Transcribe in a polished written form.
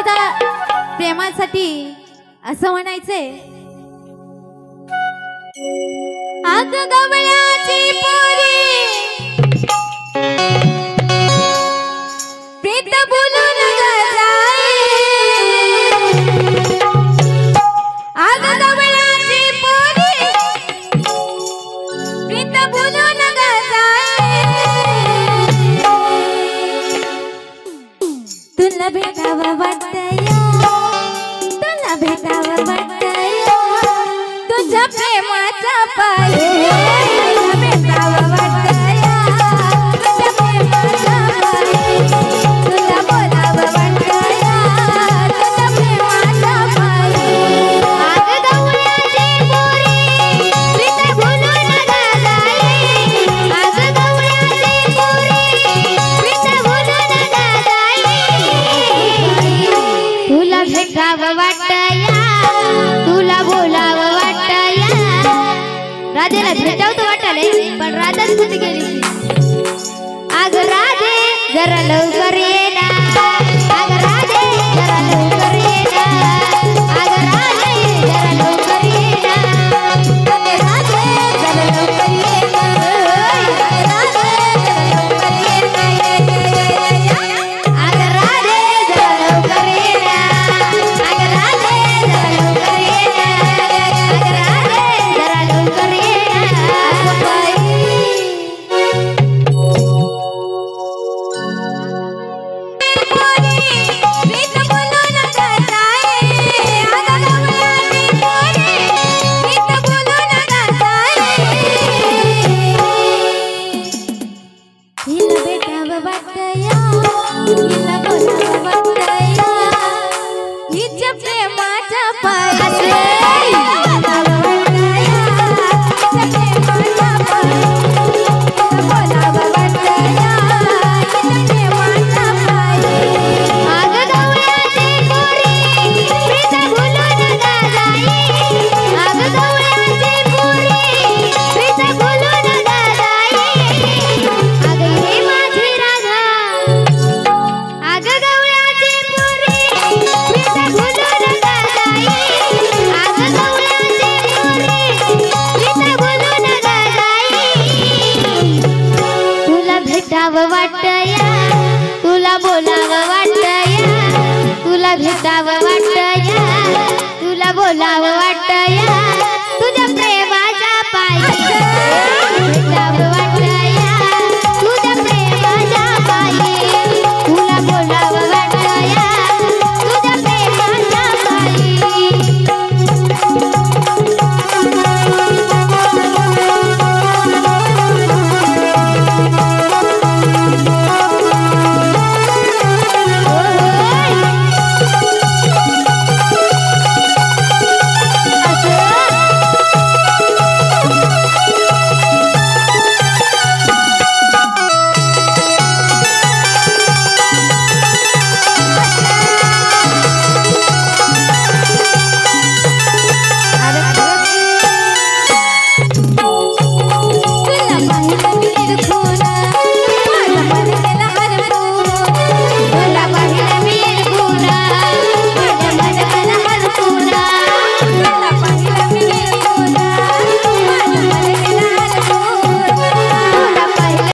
होता प्रेमासाठी असं म्हणायचंय। आग गवळ्याची पोरी प्रीत बोलून जाई, आग गवळ्याची पोरी प्रीत बोलून जाई, तुला भेटावं वाटतंय, तुला भेटावं वाटतंय, तुझ्या प्रेमाचा पाय तुला भेटावं वाटतंय, तुझ्या प्रेमाचा पाय तुला बोलावं वाटतंय, तुझ्या प्रेमाचा पाय। आग गवळ्याची पोरी प्रीत बोलून जाई, आग गवळ्याची पोरी प्रीत बोलून जाई, तुला भेटावं वाटतंय, तुला बोलावं वाटतंय। राधेला भेटावं वाटले पण राधाच कुठे गेली? आग राधे जरा लवकर